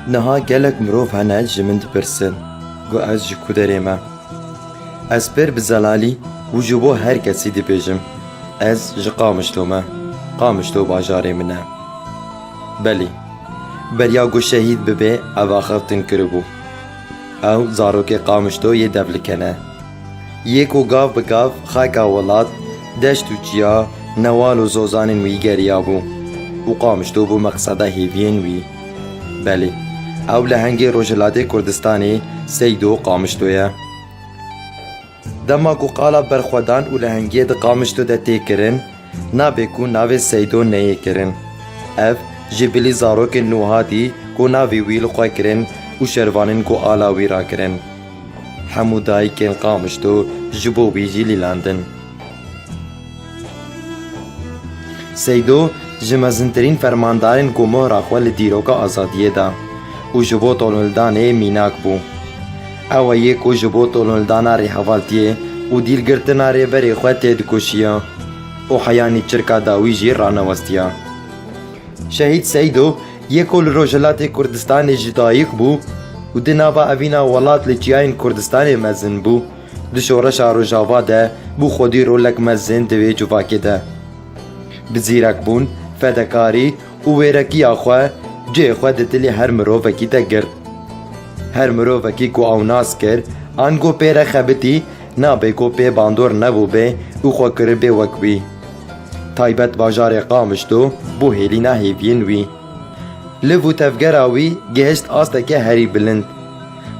Niha gelek mirov hene ji min dipirsin, got ez ji ku derê me. Ez pêr bi zelalî û ji bo her kesî dibêjim, ez ji Qamişlo me, Qamişlo bajarê min e. Belî, beriya ku şehîd bibe ev axaftin kiribû. Ew zarokê Qamişlo yê devlikene. Yê ku gav bi gav xeka welat, deşt û çiya, newal û zozanên wî geriya bû û Qamişlo bû meqseda hêviyên wî. Belî, ew lehengê Rojhilatê Kurdistanê Seydo Qamişlo ye. Dema ku qala berxwedan û lehengiyê di Qamişlo de tê kirin, nabe ku navê Seydo neyê kirin. Ev ji bilî zarokên nû hatî ku navê wî li xwe kirin û şervanên ku ala wî rakirin. Hemû dayîkên Qamişlo ji bo wî jî lîlandin. Seydo ji mezintirîn fermandarên ku mohra xwe li dîroka azadiyê da û ji bo tolhildanê mînak bû. Ew yê ku ji bo tolhildana rêhevaltiyê û dîlgirtina rêberê xwe tê dikoşiya û heyanî çirka dawî jî ranewestiya. Şehîd Seydo yê ku li Rojhilatê Kurdistanê jî dayîk bû û di nava evîna welat li çiyayên Kurdistanê mezin bû, di şoreşa Rojava de bû xwedî rolek mezin di vê civakê de. Bi zîrekbûn, fedekarî û wêrekiya xwe cihê xwe di dilê her mirovekî de girt. Her mirovekî ku ew nas kir, an got pê re xebitî, nabe ku pê bandor nebûbe û xwe kiribê wek wî. Taybet bajarê Qamişlo bû hêlîna hêviyên wî. Liv û tevgera wî gihişt asteke herî bilind.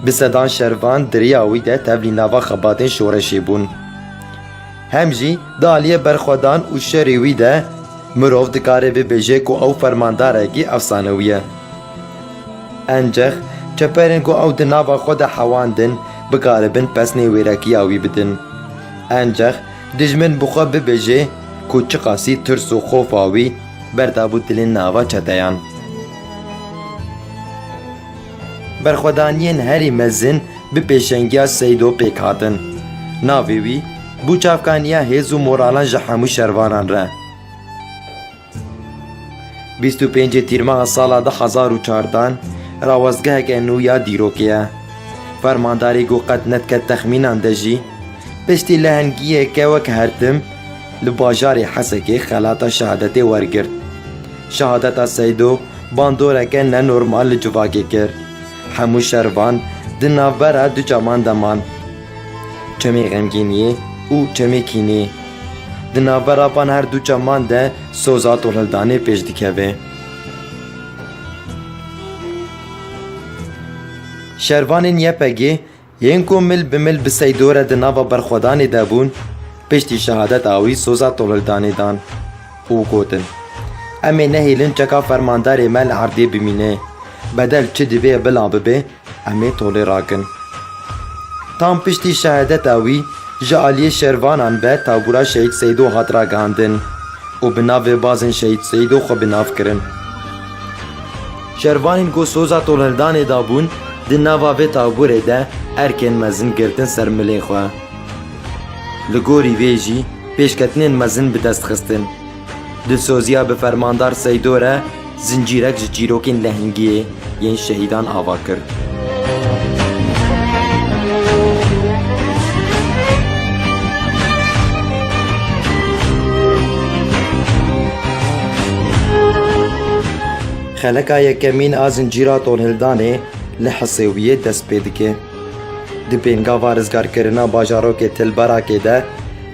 Bi sedan şervan diriya wî de tevlî nava xebatên şoreşê bûn. Hem jî di aliyê berxwedan û şerê wî de mirov dikare bibêje ku ew fermandarekî efsanewî ye. Encex çeperên ku ew di nava xwe de hewandin bikaribin pesnê wêrekiya wî bidin. Encex dijmin bi xwe bibêje ku çi qasî tirs û xofa wî berdabû dilên nava çeteyan. Berxwedaniyên herî mezin bi pêşengiya Seydo pêk hatin. Navê wî bû çavkaniya hêz û moralan ji hemû şervanan re. 25 tîrmeha sala 2014 rawestgeheke nû ya dîrokê ye. Fermandarê got qet netket texmînan de jî piştî lehengiyeke wek hertim li bajarê Hesekê xelata şehadetê wergirt. Şehadeta Seydo bandoreke nenormal li civakê kir. Hemû şervan di navbera du çaman deman. Çemê xemgîniyê û çemê kînê. Di navbera van her du çaman de soza tolhildanê pêş dikeve. Şervanên YPG yên ku mil bi mil bi Seydo re di nava berxwedanê de bûn, piştî şehadeta wî soza tolhildanê dan û gotin: Em ê nehêlin çeka fermandarê me li erdê bimîne. Bedel çi divê bila bibe, em ê tolê rakin. Tam piştî şehadeta wî ji aliyê şervanan ve tabûra Şehîd Seydo hat ragihandin û bi navê bazên Şehîd Seydo xwe binav kirin. Şervanên ku soza tolhildanê da bûn di nava vê tabûrê de erkên mezin girtin ser milên xwe. Li gorî vê jî pêşketinên mezin bi dest xistin. Di soziya bi fermandar Seydo re zincîrek ji çîrokên lehengiyê yên şehîdan ava kir. Xeleka yekemîn a zincîra tolhildanê li Hesewiyê dest pê dike. Di pêngava rizgarkirina bajarokê Tilberakê de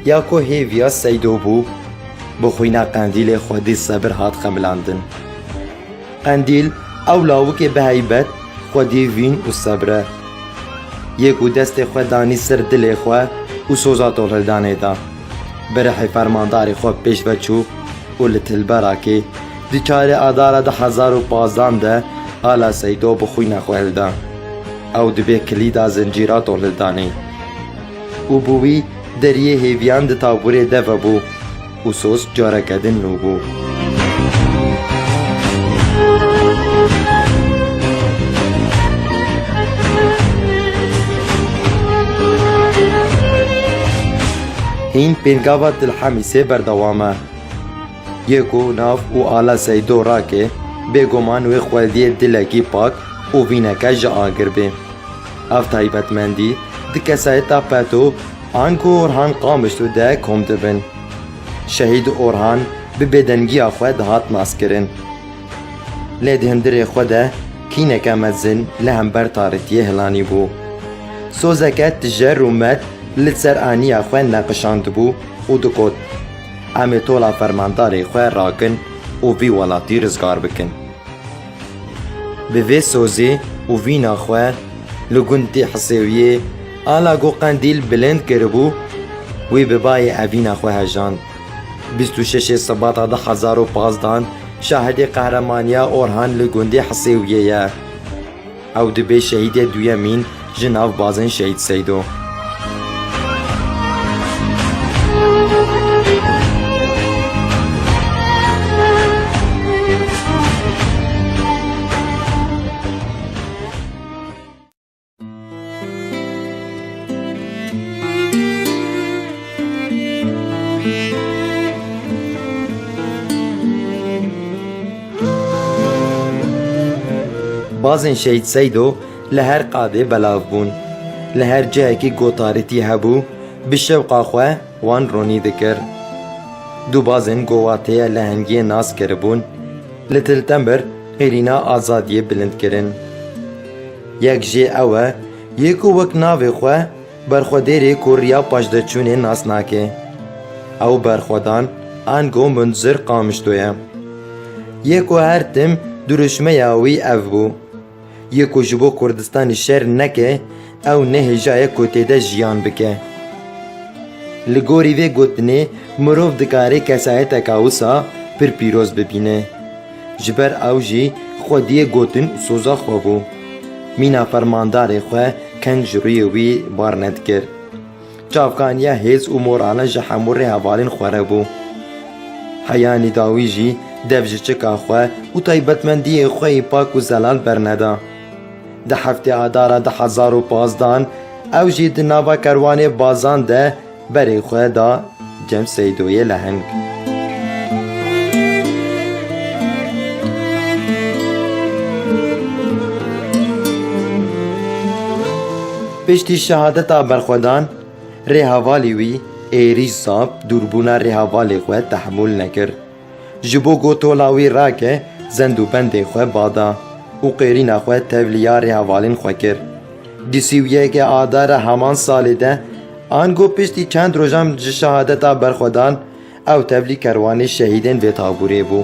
ya ku hêviya Seydo bû, bi xwîna qendîlê xwedî sebir hat xemilandin. Qendîl ew lawikê bi heybet, xwedî vîn û sebir e. Yê ku destê xwe danî ser dilê xwe û soza tolhildanê da. Bi rihê fermandarê xwe pêş veçû û li Tilberakê di çarê adara 2015 de ala Seydo bi xwîna xwe hilda. Ew dibe kilîda zincîra tolhildanê. û bi wî deriyê hêviyan di tabûrê de vebû û soz careke din nû bû. Hîn pêngava Dilhemîsê berdewam e. Yê ku nav û ala Seydo rake, bêguman wê xwediyê dilekî pak û vîneke ji agir bê. Ev taybetmendî di kesayeta Peto an ku Orhan Qamişlû de kom dibin. Şehîd Orhan bi bêdengiya xwe dihat naskirin. Lê di hindirê xwe de kîneke mezin li hember tarîtiyê hilanî bû. Sozeke tije rûmet li ser aniya xwe neqişandibû û dikot em ê tola fermandarê xwe rakin û vî welatî rizgar bikin. Bi vê sozê û vîna xwe li gundê Hisêwiyê ala got qendîl bilind kiribû, wê bi bayê evîna xwe hejand. 26 Sebata 2015 şahidê qehremaniya Orhan li gundê Hisêwiyê ye. Ew dibe şehîdê duyemîn ji nav bazên Şehîd Seydo. Bazên Şehîd Seydo li her qadê belav bûn. Li her cihekî gotarîtî hebû, bi şewqa xwe wan ronî dikir. Du bazên govateye li hengiyê nas kiribûn, li Tiltember hêrîna azadiyê bilind kirin. Yek jê ew e yê ku wek navê xwe berxwedêrê ku riya paşdırçûnê nas nake. Ew berxwedan Ango Munzir Qamişlû ye. Yê ku her tim duruşmeya wî ev bû. Yê ku ji bo Kurdistanê şer neke, ew nehêjaye ku têde jiyan bike. Li gorî vê gotinê mirov dikare kesayeteka wisa pir pîroz bibîne. Ji ber ew jî xwediyê gotin û soza xwe bû. Mîna fermandarê xwe keng ji rûyê wî bar nedikir. Çavkaniya hêz û moralan ji hemû rêhevalên xwe re bû. Heya nîdawî jî dev ji çika xwe û taybetmendiyê xwe yê pak û zelal berneda. Di heftê Adara 2015 ew jî di nava kerwanê bazan de berê xwe da Cem Seydoyê leheng. Piştî şehadeta berxwedan, rêhevalê wî êrîş sap dûrbûna rêhevalê xwe tehmûl nekir. Ji bo gotola wî rake zendûbendê xwe bada û qêrîna xwe tevliya rêhevalên xwe kir. Di sîwiyeke Adara heman salê de ango piştî çend rojan ji şehadeta berxwedan ew tevlî kerwanê şehîdên vê taborê bû.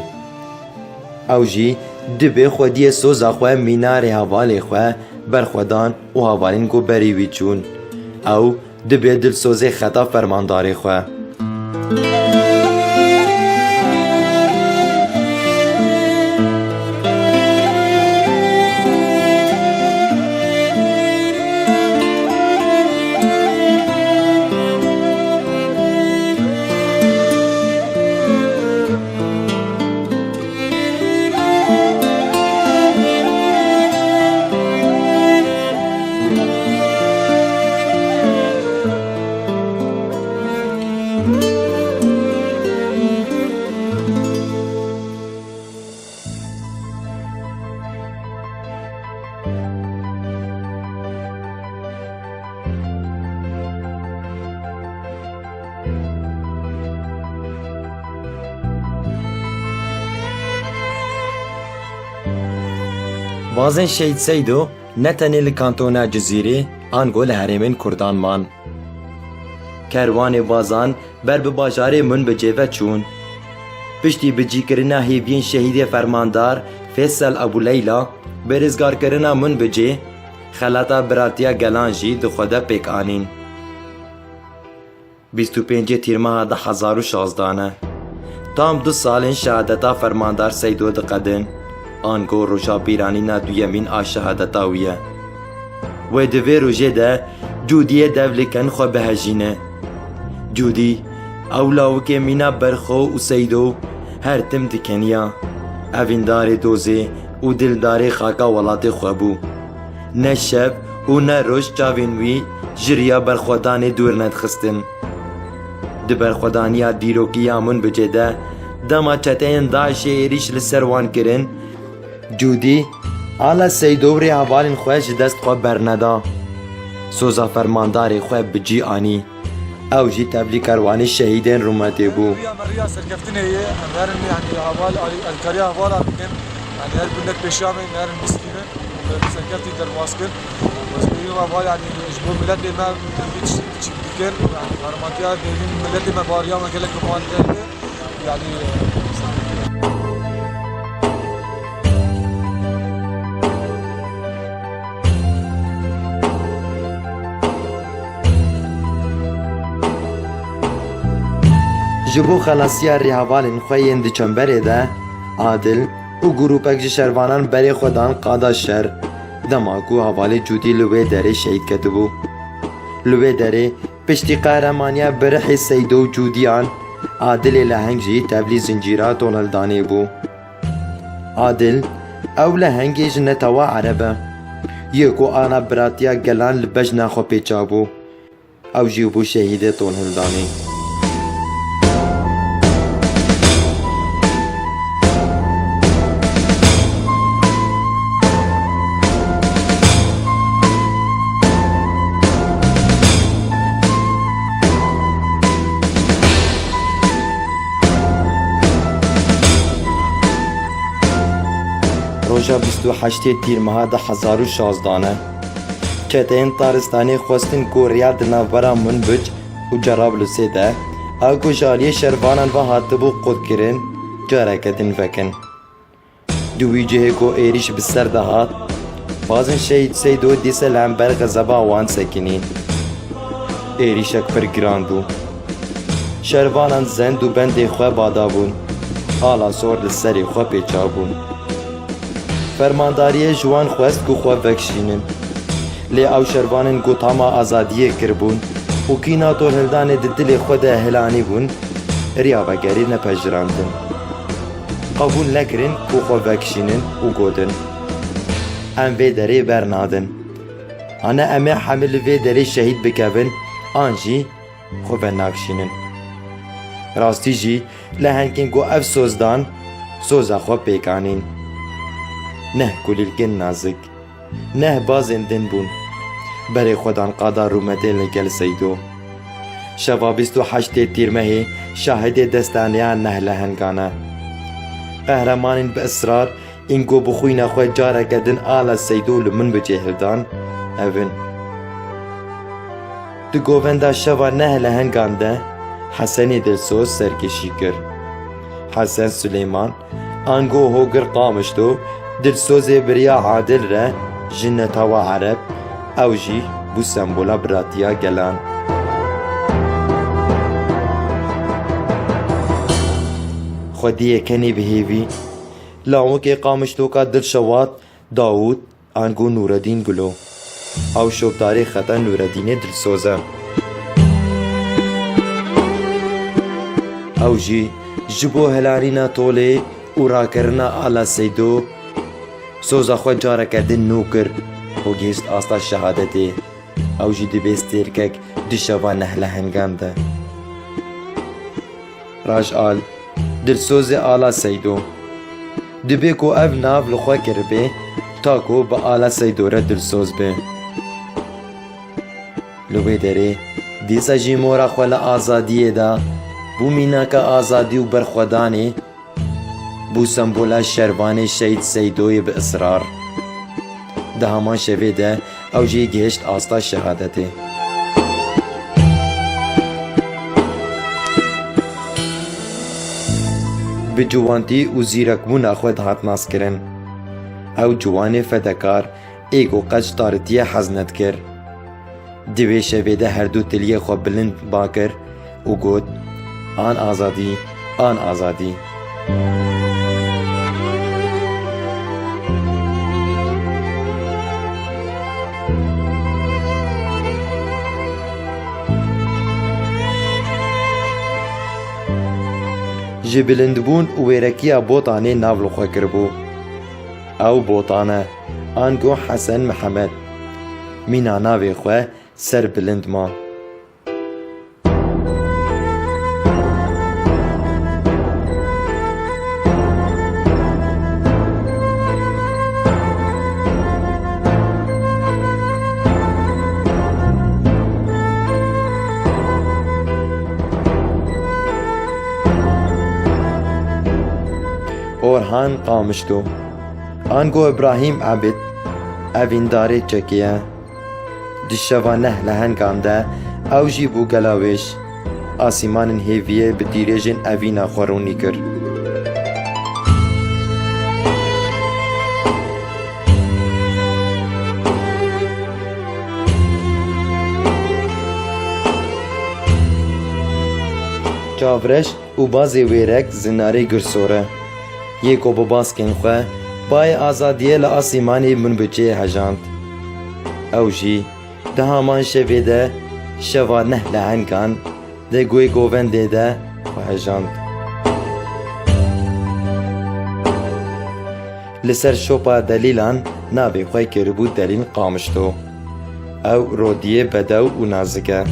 Ew jî dibe xwediyê soza xwe mîna rêhevalê xwe berxwedan û havalên goberî wî çûn. Ew dibe dilsozê xeta fermandarê xwe. Bazên Şehîd Seydo ne tenê li kantona Cizîrê ango li herêmên Kurdan man. Kerwanê bazan ber bi bajarê min bi cêve çûn. Piştî bicîkirina hêviyên şehîdê fermandar Fêsal Ebûleyla bi rêzgarkirina min bi cê, xelata biratiya gelan jî di xwe de pêk anîn. 25 Tîrmeha 2016 ne. Tam 2 salên şehadeta fermandar Seydo diqedin. Ango roja bîranîna duyemîn a şehadeta wî ye. Wê di vê rojê de Cûdiyê devlêken xwe bihejîne. Cûdî, ew lawikê mîna berxwe û Seydo her tim dikeniya. Evîndarê dozê û dildarê xaka welatê xwe bû. Ne şev û ne roj çavên wî ji riya berxwedanê dûr nedixistin. Di berxwedaniya dîrokiya min bicê de dema çeteyên Daişê êrîş li ser wan kirin. Cûdî آلا سیدو ری حوالین خواه جدست خواه برندا سوزا فرمانداری خواه بجی آنی او جی تبلی کروانی شهیدین رومتی بو مريا سركفتني هي نهارن يعني هوال الكاريا هوال كان يعني هل بنك بشامي نهارن مسكينه سركفتي در ماسكن وزبيو هوال يعني جبو ملت ما كان يعني فرماتيا دين ملت ما باريا ما قالك كمان يعني جبو خلاصیا ریحوالین خوین دی چنبره ده عادل و گروپک جی شروانان بری خودان قادا شر دماغو حوالی جودی لوی دره شهید کتبو لوی دره پشتی قهرمانیا برح سیدو جودیان عادل لهنگ جی تبلی زنجیرات ونالدانی بو عادل او لهنگی جنتوا عربه یکو آنا براتیا گلان لبجنا خو پیچابو او جیبو شهیده ونالدانی روژا 28 تیر ماه ده 1016 چتین تارستانی خواستن کوریا دنابرا من بج و جرابلوسی ده او جالی شروانان و هاتبو قد کرن جارکتن فکن دوی جهه کو ایریش بسر دهات بازن شهید سیدو دیسه لنبر غزبا وان سکنین ایریشک پر گران بو شروانان زند و بند خواه بادا بون آلا سور لسری خواه پیچا بون فرمانداری جوان خواست کو خواه بکشینن لی او شروانن کو تاما آزادیه کربون و کینا طول هلدان دل خود هلانی بون ریا وگری نپجراندن قبول نکرن کو خواه بکشینن و گودن ام وی دره برنادن انا امه حمل وی دره شهید بکبن آنجی خواه نکشینن راستی جی لهنکن کو اف سوزدان سوزا خواه پیکانین نه کلیلکن نازک نه بازندن بون بری خودان قادر رومده لگل سیدو شوا 28 تیر مهی شاهد دستانیان نه لهنگانه قهرمانین به اصرار اینگو بخوین خواه جاره کدن آلا سیدو لمن بجهلدان اوین دو گووندا شوا نه لهنگانده حسنی دلسوز سرکشی کر حسن سلیمان آنگو هوگر قامشتو دلسوز بریا عادل را جنتا و عرب او جی بو سمبولا براتیا گلان خودیه کنی بهیوی لاو که قامشتو کا دل شوات داود آنگو نوردین گلو او شوبداری خطا نوردین دلسوزه او جی جبو هلارینا طوله و راکرنا آلا سیدو سوزا خود جاره کردن نوکر و گیست آستا شهادتی او جی دبیست تیرکک دشوا نهله هنگام ده راج آل دلسوز آلا سیدو دبی کو او ناو لخوا کربه تا کو با آلا سیدو را دلسوز به لوی داره دیسا جی مورا خوال آزادیه دا بو مینا که آزادی و برخودانی بو سمبولا شروان شهید سیدوی به اصرار ده همان شوه ده او جی گهشت آستا شهادته به جوانتی و زیرکمون خود هات ناس کرن او جوان فدکار ایگو قج تارتیه حزنت کر دوی شوه ده هر دو تلیه خو بلند باکر و گود آن آزادی آن آزادی جی بلندبون و ویرکیا بوتانه ناولو خواه کربو او بوتانه آنگو حسن محمد مینا ناوی خواه سر بلند ما Orhan qamişto. Ango İbrahim Abid evîn darê çekiye. Di şeva neh lehengan de ew jî bû gela wêş. Asîmanên hêviyê bi dîrêjên evîna xwe rûnî kir. Çavreş û bazê wêrek zinarê girsore. Yê ku bi baskên xwe bayê azadiyê li Asîmanê min bi cê hejand. Ew jî di haman şevê de şeva neh lehengan di guê govendê de xwe hejand. Li ser şopa delîlan navê xwe kiribû Delîl Qamişto. Ew rodiyê bedew û nazik e.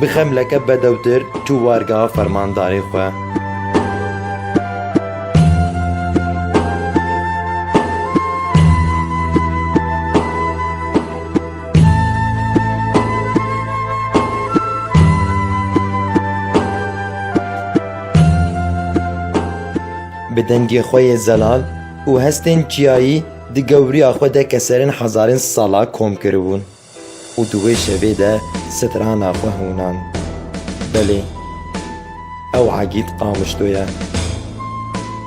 Bi xemleke bedewtir çû wargeha fermandarê xwe. Bi dengê xwe yê zelal û hestên çiyayî di gewriya xwe de keserên hezarên sala kom kiribûn û di wê şevê de strana xwe hûnan. Belê, ew Egîd Qamişto ye.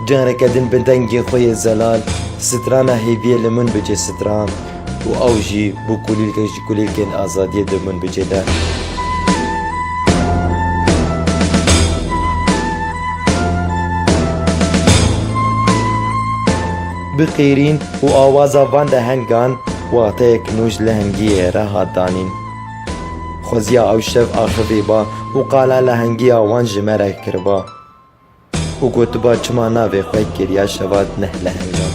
Careke din bi dengê xwe yê zelal strana hêviyê li min bicê stran û ew jî bû kulîlkek ji kulîlkên azadiyê di min bicê de. Bi qîrîn û awaza van de hengan wateyek nû ji lehengiyê re hat danîn. Xweziya ew şev axivê ba û qala lehengiya wan ji me re kiriba. û gotiba çima navê xwe kiriya şeva neh lehengan.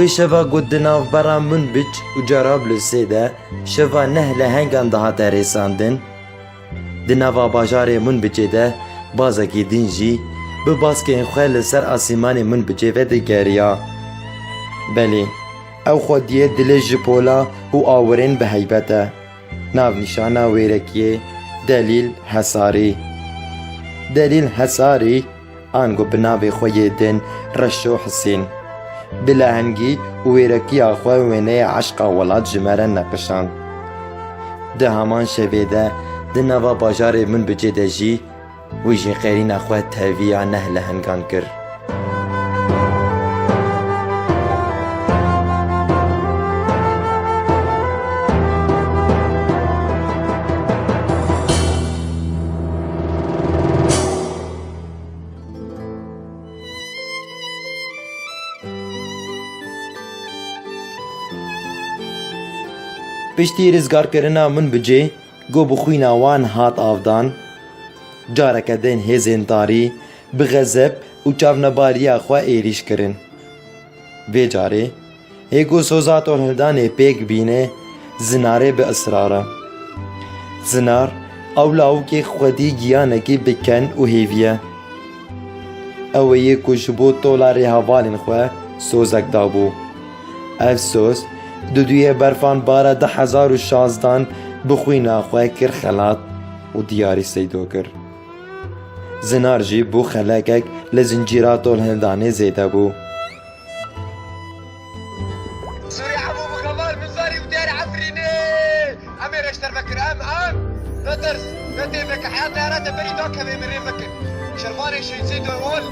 Wê şeva got di navbera min biç û cara li sê de şeva neh lehengan dihate rêsandin. Di nava bajarê min bicê de bazekî din jî bi baskên xwe li ser asîmanê min bicê ve digeriya. Belê, ew xwediyê dilê ji pola û awirên bi heybet e. Navnîşana wêrekiyê Delîl Hesarî. Delîl Hesarî ango bi navê xwe yê din Reşo Hisên. Bi lehengî û wêrekiya xwe wêneyê eşqa welat ji me re neqişand. Di heman şevê de di nava bajarê min bicê de jî wî jî qêrîna xwe teviya neh lehengan kir. Piştî rizgarkirina min bicê got bi xwîna wan hat avdan, careke tên hêzên darî bi xezeb û çavnebariya xwe êrîş kirin. Vê carê hê got soza tolhildanê pêk bîne zinarê bi israre. Zinar ew lawikê xwedî giyanekî biken û hêviye. Ew ê yê ku ji bo tola rêhevalên xwe sozek dabû. Ev soz di duyê berfanbara 2016 bi xwîna xwe kir xelat û diyarî Seydo kir. Zinar jî bû xelekek li zincîra tolhildanê zêde bû. سوري عمو بخبار من زاري وداري عفريني امير اشتر بكر ام لا ترس لا تهمك حياتي اراده بري دوك هذي من ريمك شرباني شي زيد اول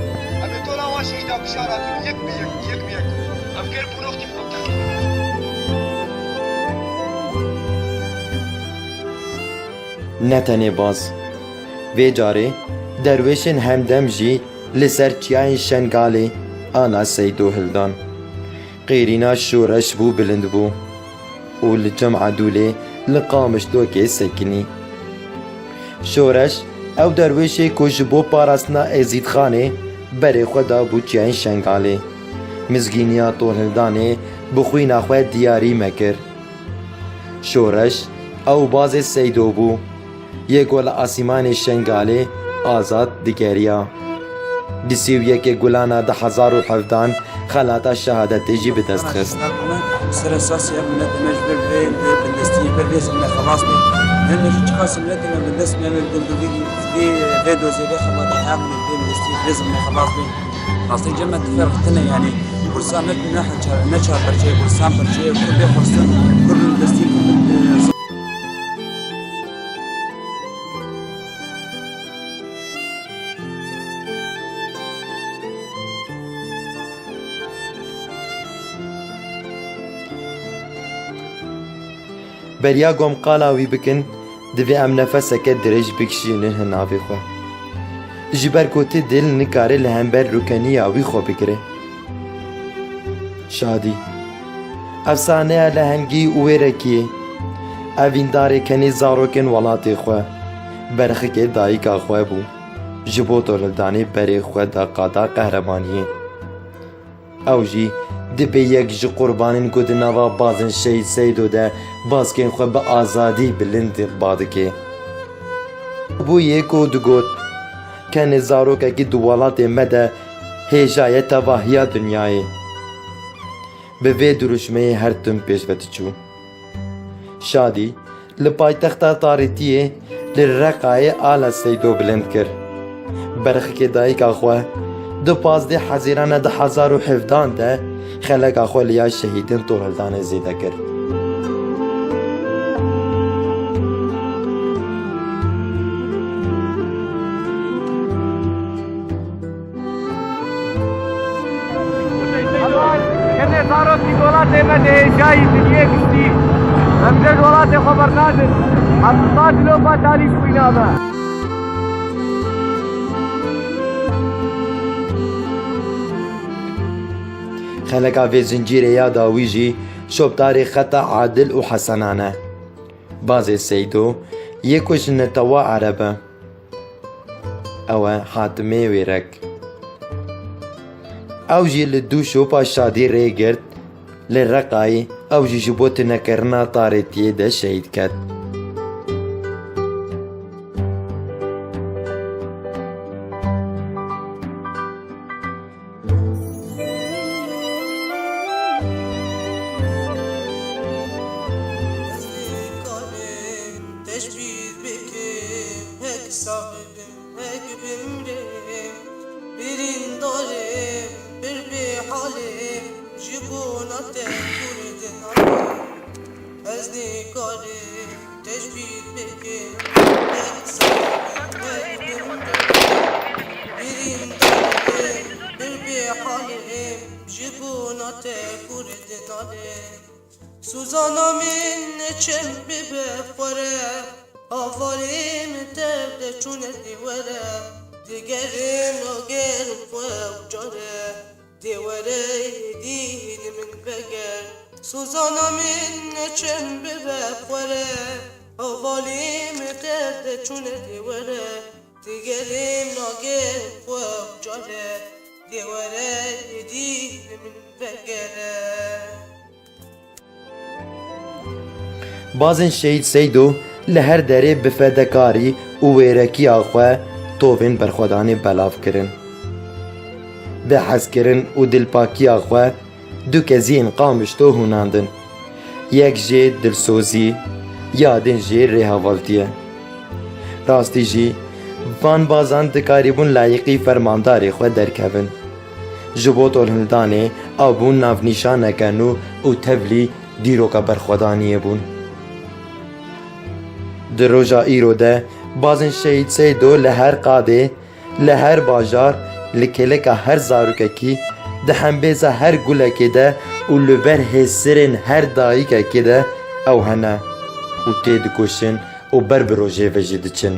ابي طولا واشي دا بشارات يك بيك ام كير بنوختي فوقك Netenê baz. Vê carê derwêşên hemdem jî li ser çiyayên Şengalê ala Seydo hildan. Qêrîna şoreş bû bilind bû û li cem'a dûlê li Qamişlokê sekinî. Şoreş ew derwêşê ku ji bo parastina Êzîdxanê berê xwe da bû çiyayên Şengalê. Mizgîniya Tolhildanê bi xwîna xwe diyarî me kir. Şoreş ew bazê Seydo bû. Yê gola asîmanê Şengalê azad digeriya. Di sîvyekê gulana 2017 xelata şehadetê jî bi dest xist. سر اساس امنیت مجبور به دستی به رزق من خلاص بی نمیشه چقدر امنیت من به دست من دندوی به دوزی به خلاص هم به دستی رزق من خلاص بی اصلا جمع تفرقتنا يعني كرسان نشر برشي كرسان برشي كل فرصة كل دستی Beriya gomqala wî bikin, divê em nefeseke dirêj bikişînin hin navê xwe. Ji ber ku tê dil nikare li hember rûkeniya wî xwe bigire. Şadî efsaneya lehengî û wêrekiyê. Evîndarê kenê zarokên welatê xwe. Berxikê dayîka xwe bû. Ji bo Tolhildanê berê xwe da qada qehremaniyê. Ew jî dibe yek ji qurbanên ku di nava bazên Şehîd Seydo de bazkên xwe bi azadî bilind badike. Bû yê ku digot kenê zarokekî di welatê me de hêjaye tevahiya dunyayê. Bi vê duruşmeyê her tim pêş ve diçû. Şadî li paytexta Tarîtiyê li Reqayê ala Seydo bilind kir. Berxikê dayîka xwe di 15 Hezîrana 2017 de xeleka xwe liya şehîdên Tolhildanê zêde kir. کنه زارو تی دولت من جایی دیگه گشتی همه دولت خبر نداره حتی لو با تعریف بینامه خلقا vê zincîrê ya dawî jî şopdarê xeta adil û hesenane. Bazê Seydo yê ku ji netewa ereb e. Ew e Hatimê Wêrek. Ew jî li dû şopa şadî rê girt li Reqayê ew jî ji bo tinekirina Tarîtiyê de şehîd ket. Suzana min neçem bibe fore Avalim tevde çune divere Digerim agerim fuev care Divere dinimin beger Suzana min neçem bibe fore Avalim tevde çune divere Digerim agerim fuev care Divere dinimin beger Bazên Şehîd Seydo li her derê bi fedekarî û wêrekiya xwe tovên berxwedanê belav kirin. Bi hezkirin û dilpakiya xwe du keziyên qamişto hûnandin. Yek jê dilsozî, ya din jê rêhevaltiye. Rastî jî van bazan dikarîbûn layîqî fermandarê xwe derkevin. Ji bo Tolhildanê ew bûn navnîşaneke nû û tevlî dîroka berxwedaniyê bûn. Di roja îro de bazên Şehîd Seydo li her qadê, li her bajar, li kêleka her zarokekî, di hembêza her gulekê de û li ber hêsirên her dayîkekê de ew hene û tê dikoşin û ber bi rojê ve jî diçin.